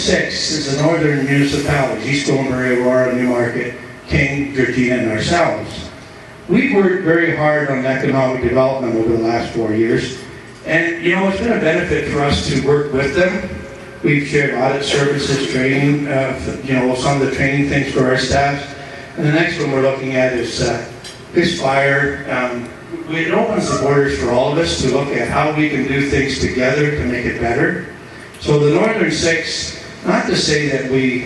6 is the northern municipalities, East Gilmore, Aurora, Newmarket, King, Georgina, and ourselves. We've worked very hard on economic development over the last 4 years, and it's been a benefit for us to work with them. We've shared audit services, training, some of the training things for our staff. And the next one we're looking at is this fire. It opens the borders for all of us to look at how we can do things together to make it better. So the Northern 6, not to say that we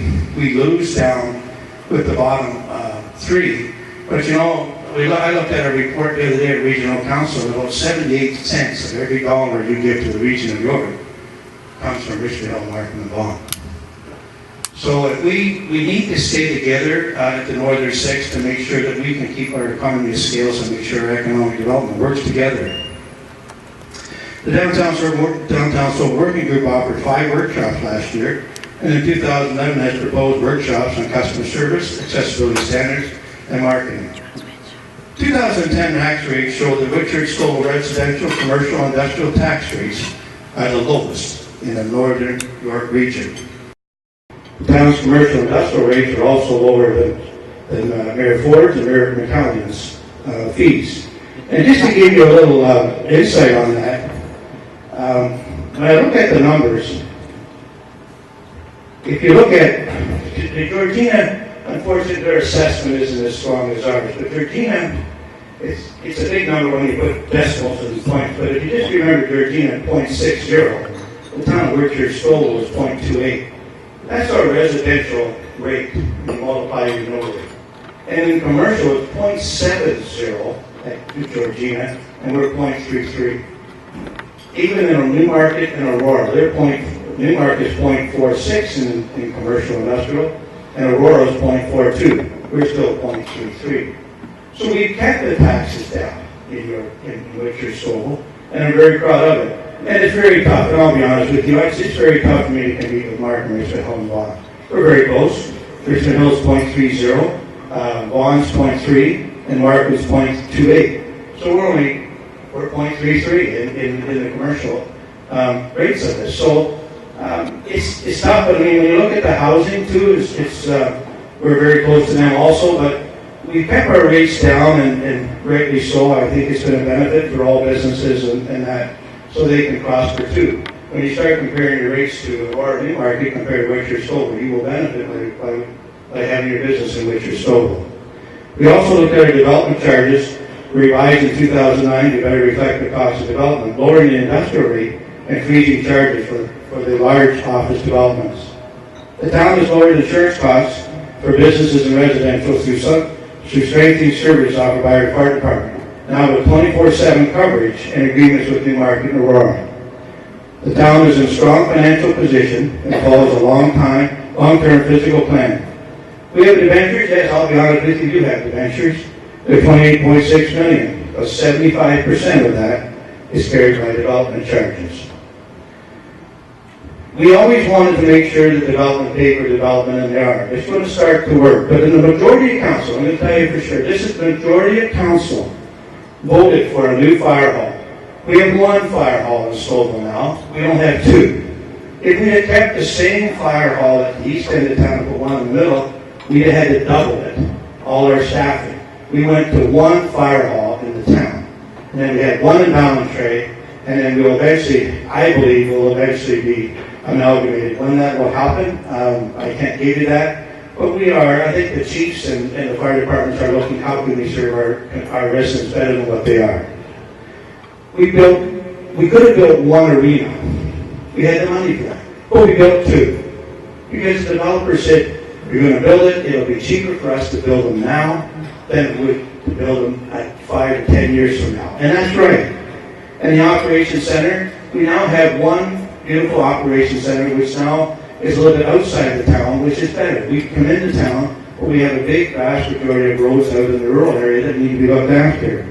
lose down with the bottom 3, but I looked at a report the other day at Regional Council, and about 78 cents of every dollar you give to the region of York comes from Richmond, Markham, and Vaughan. So we need to stay together at the Northern 6 to make sure that we can keep our economy of scales and make sure our economic development works together. The Downtown Stouffville Working Group offered 5 workshops last year, and in 2011 has proposed workshops on customer service, accessibility standards, and marketing. 2010 tax rates showed that Richard-Stouffville residential, commercial, and industrial tax rates are the lowest in the Northern York region. The town's commercial industrial rates are also lower than Mayor Ford's and Mayor McCallion's fees. And just to give you a little insight on that, when I look at the numbers, if you look at Georgina, unfortunately their assessment isn't as strong as ours, but Georgina, it's a big number when you put decimals in points, but if you just remember Georgina at 0.60, the town of Richard-Stouffville was 0.28. That's our residential rate, you multiply your mill rate. And in commercial, it's 0.70 at Georgina, and we're 0.33. Even in Newmarket and Aurora, Newmarket is 0.46 in commercial industrial, and Aurora is 0.42. We're still 0.33. So we've kept the taxes down in Richard-Stouffville, and I'm very proud of it. And it's very tough, and I'll be honest with you, it's very tough for me to compete with Mark and Richmond Hill and Vaughan. We're very close. Richmond Hill is 0.30, Vaughan's 0.3, and Mark is 0.28. So we're 0.33 in the commercial rates of this. So it's tough, but I mean, when you look at the housing too, we're very close to them also, but we kept our rates down, and greatly so. I think it's been a benefit for all businesses and that, so they can prosper too. When you start comparing your rates to Aurora Newmarket compared to Richard-Stouffville, you will benefit by having your business in Richard-Stouffville. We also looked at our development charges, revised in 2009 to better reflect the cost of development, lowering the industrial rate and freezing charges for the large office developments. The town has lowered insurance costs for businesses and residential through strengthening service offered by our fire department, now with 24/7 coverage and agreements with Newmarket and Aurora. The town is in a strong financial position and follows a long-term physical plan. We have debentures, yes, I'll be honest with you, do have debentures. They're $28.6 million, but 75% of that is carried by development charges. We always wanted to make sure that development paid for development, and they are. It's going to start to work. But in the majority of council, I'm going to tell you for sure, this is the majority of council voted for a new fire hall. We have 1 fire hall in Stouffville now. We don't have 2. If we had kept the same fire hall at the east end of town and put one in the middle, we'd have had to double it, all our staffing. We went to 1 fire hall in the town. And then we had 1 in Ballantrae, and then we'll eventually, I believe, will eventually be amalgamated. When that will happen, I can't give you that. But we are, I think the chiefs and the fire departments are looking how can we serve our residents better than what they are. We could have built 1 arena. We had the money for that. But we built 2. Because the developer said, we're going to build it, it'll be cheaper for us to build them now than it would to build them at 5 to 10 years from now. And that's right. And the operations center, we now have 1 beautiful operations center, which now is a little bit outside the town, which is better. We come into town, but we have a big, vast majority of roads out in the rural area that need to be looked after.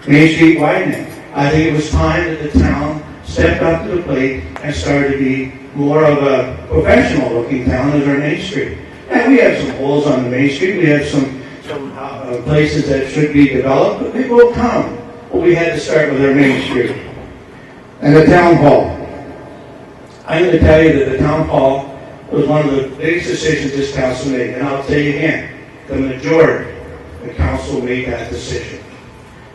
Main Street widening. I think it was time that the town stepped up to the plate and started to be more of a professional-looking town as our Main Street. And we have some holes on the Main Street. We have some places that should be developed, but people will come. But we had to start with our Main Street. And the town hall. I'm going to tell you that the town hall was one of the biggest decisions this council made. And I'll tell you again, the majority of the council made that decision.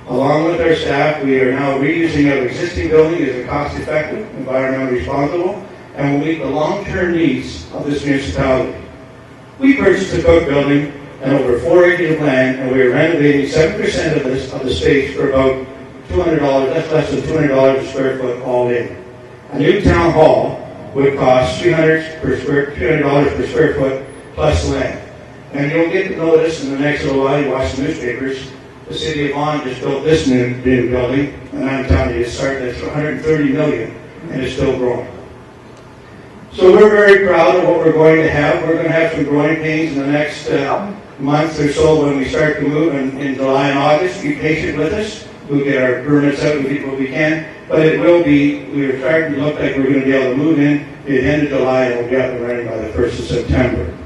Along with our staff, we are now reusing our existing building as a cost-effective, environmentally responsible, and will meet the long-term needs of this municipality. We purchased the Cook building and over 4 acres of land, and we are renovating 7% of the space for about $200, that's less than $200 a square foot all in. A new town hall would cost $300 per square foot plus land. And you'll get to know this in the next little while. You watch the newspapers. The city of Vaughan just built this new building, and I'm telling you, it started at $130 million, and it's still growing. So we're very proud of what we're going to have. We're going to have some growing pains in the next month or so when we start to move in July and August. Be patient with us. We'll get our permits out and get what we can. But it will be, we're starting to look like we're going to be able to move in at the end of July, and we'll be up and running by the 1st of September.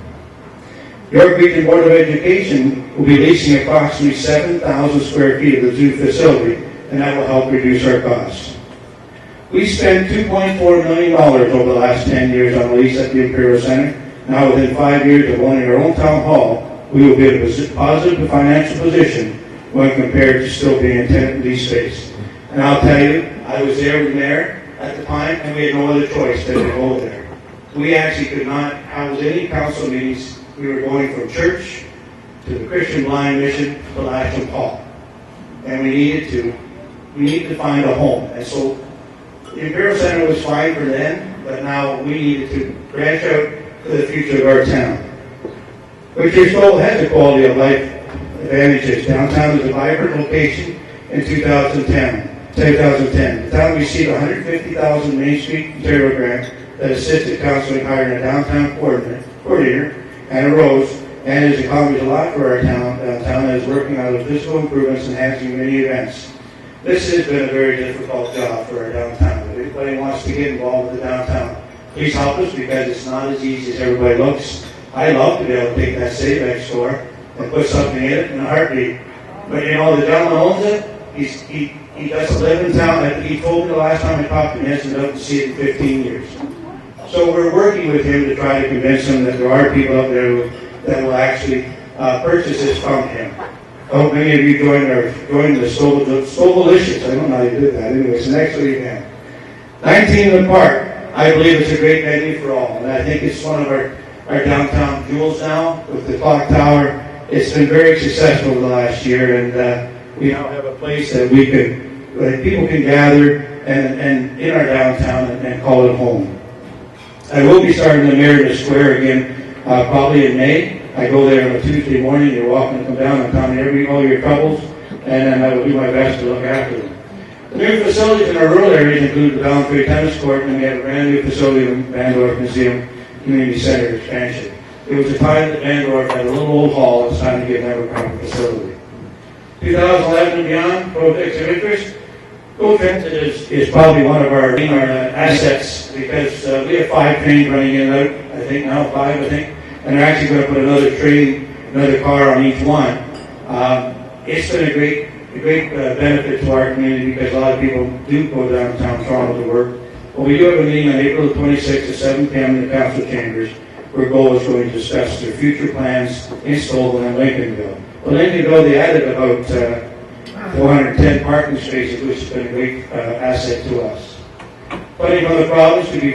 York Region Board of Education will be leasing approximately 7,000 square feet of the zoo facility, and that will help reduce our costs. We spent $2.4 million over the last 10 years on a lease at the Imperial Center. Now, within 5 years of owning our own town hall, we will be in a positive financial position when compared to still being in tenant lease space. And I'll tell you, I was there with the mayor at the time, and we had no other choice than to go there. We actually could not house any council meetings. We were going from church to the Christian Blind Mission to Latcham Hall. And we needed to find a home. And so the Imperial Center was fine for then, but now we needed to branch out to the future of our town. Which still has the quality of life advantages. Downtown is a vibrant location in 2010. The town received a $150,000 Main Street Ontario grant that assisted council in hiring a downtown coordinator and arose, and has accomplished a lot for our town. Downtown is working on the physical improvements, enhancing many events. This has been a very difficult job for our downtown. If anybody wants to get involved with the downtown, please help us, because it's not as easy as everybody looks. I love to be able to take that Save store and put something in it in a heartbeat. But you know, the gentleman owns it. He doesn't live in town. He told me the last time I talked to him, he hasn't been able to see it in 15 years. So we're working with him to try to convince him that there are people out there that will actually purchase this from him. I hope many of you joined the Stouffville. I don't know how you did that. Anyway, it's an excellent event. 19 in the Park, I believe it's a great venue for all. And I think it's one of our downtown jewels now with the clock tower. It's been very successful the last year, and we now have a place that people can gather and in our downtown and call it home. I will be starting the Merida Square again probably in May. I go there on a Tuesday morning. You're welcome to come down and tell me all your troubles, and then I will do my best to look after them. The new facilities in our rural areas include the Ballantrae Tennis Court, and we have a brand new facility in Vandorf Museum Community Center expansion. It was a time that Vandorf had a little old hall. It's time to give them a permanent facility. 2011 and beyond, projects of interest. GoTransit is probably one of our assets, because we have 5 trains running in and out, I think now 5, and they're actually going to put another car on each one. It's been a great benefit to our community, because a lot of people do go downtown Toronto to work. But we do have a meeting on April 26th at 7 p.m. in the council chambers, where GO is going to discuss their future plans in Stouffville and Lincolnville. Well, Lincolnville, they added about 410 parking spaces, which has been a great asset to us. Funding from the province to be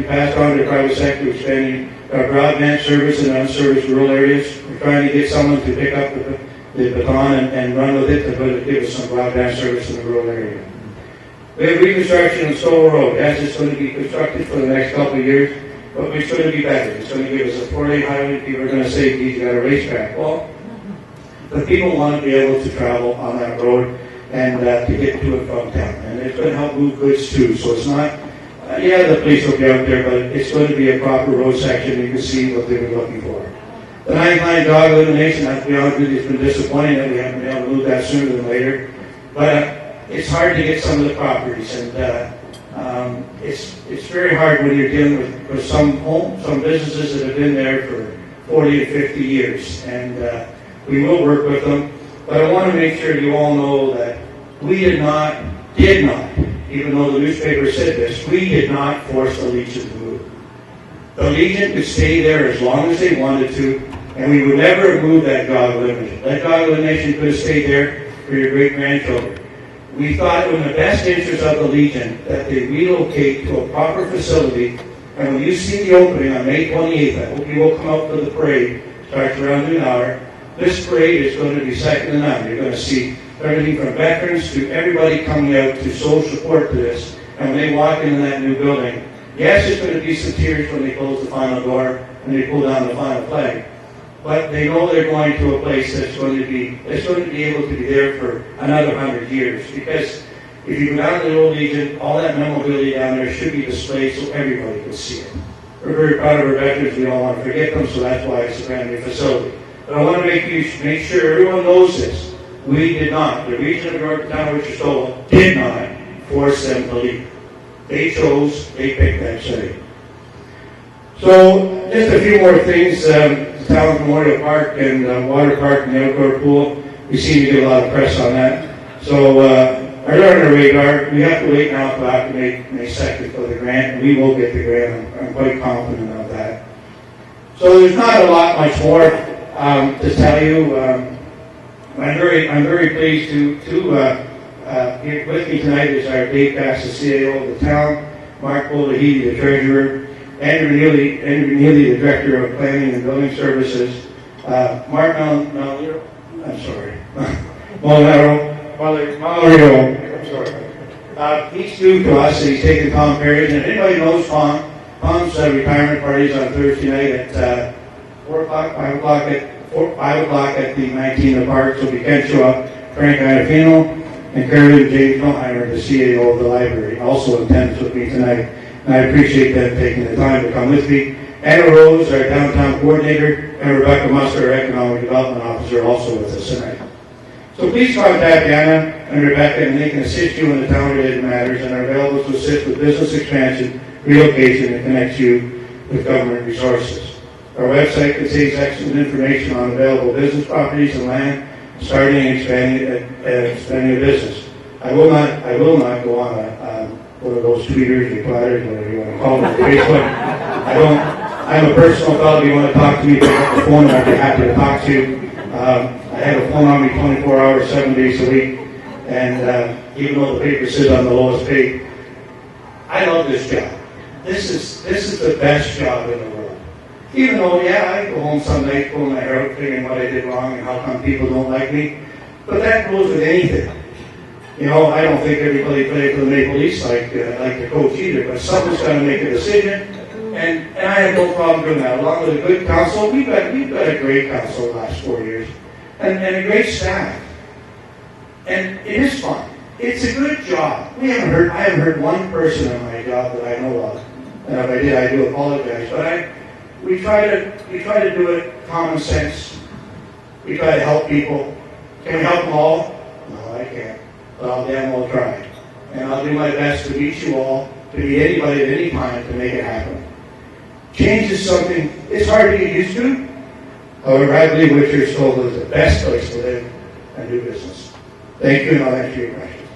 passed on to the private sector, expanding our broadband service in unserviced rural areas. We're trying to get someone to pick up the baton and run with it to give us some broadband service in the rural area. We have reconstruction on Stouffville Road. Yes, it's going to be constructed for the next couple of years, but it's going to be better. It's going to give us a 4-lane highway. People are going to say, geez, you got a racetrack. Well, but people want to be able to travel on that road and to get to and from town. And it's going to help move goods too. So it's not, the police will be out there, but it's going to be a proper road section. You can see what they were looking for. The 9th-line dog elimination, I have to be honest with you, it's been disappointing that we haven't been able to move that sooner than later. But it's hard to get some of the properties, and it's very hard when you're dealing with some businesses that have been there for 40 and 50 years. And we will work with them, but I want to make sure you all know that we did not, even though the newspaper said this, we did not force the Legion to move. The Legion could stay there as long as they wanted to, and we would never have moved that dog elimination. That dog elimination could have stayed there for your great-grandchildren. We thought it was in the best interest of the Legion that they relocate to a proper facility, and when you see the opening on May 28th, I hope you will come out for the parade, starts around noon hour. This parade is going to be second to none. You're going to see everything from veterans to everybody coming out to show support to this. And when they walk into that new building, yes, there's going to be some tears when they close the final door and they pull down the final flag. But they know they're going to a place that's going to be able to be there for another 100 years. Because if you go down to the old Legion, all that memorabilia down there should be displayed so everybody can see it. We're very proud of our veterans. We don't want to forget them, so that's why it's a brand new facility. But I want to make sure everyone knows this. We did not. The region of North Town of Stouffville did not force them to leave. They picked that city. So, just a few more things. The Town Memorial Park and Water Park and the outdoor pool, we seem to get a lot of press on that. So, are on our radar. We have to wait now until after May 2nd for the grant, and we will get the grant. I'm quite confident of that. So, there's not a lot much more to tell you. I'm very pleased to here with me tonight is our Dave Bass, the CAO of the town, Mark Bolahidi, the treasurer, Andrew Neely, the director of planning and building services, Mark Malero, I'm sorry, Malero, I'm sorry. He's new to us, and he's taken Tom Perry, and if anybody knows Tom, Tom's retirement parties on Thursday night at 4 o'clock, 5 o'clock at the 19 in the park, so if you can show up, Frank Iannafino and Carolyn James Milheimer, the CAO of the library, also in attendance with me tonight. And I appreciate them taking the time to come with me. Anna Rose, our downtown coordinator, and Rebecca Muster, our economic development officer, also with us tonight. So please contact Anna and Rebecca, and they can assist you in the town-related matters and are available to assist with business expansion, relocation, and connect you with government resources. Our website contains excellent information on available business properties and land, starting and expanding a business. I will not go on one of those tweeters or platters, whatever you want to call them, Facebook. I'm a personal fellow. If you want to talk to me, pick up the phone, I'd be happy to talk to you. I have a phone on me 24 hours, 7 days a week, and even though the paper says I'm the lowest paid, I love this job. This is the best job in the world. Even though, yeah, I go home some night pulling my hair out, figuring what I did wrong and how come people don't like me, but that goes with anything. You know, I don't think everybody played for the Maple Leafs like the coach either, but someone's got to make a decision, and I have no problem doing that. Along with a good council, we've got a great council the last 4 years, and a great staff, and it is fun. It's a good job. I haven't heard one person in my job that I know of, and if I did, I do apologize, but we try to do it common sense. We try to help people. Can we help them all? No, I can't. But I'll damn well try. And I'll do my best to meet you all, to meet anybody at any time to make it happen. Change is something, it's hard to get used to. However, I believe Stouffville is the best place to live and do business. Thank you, and I'll answer your questions.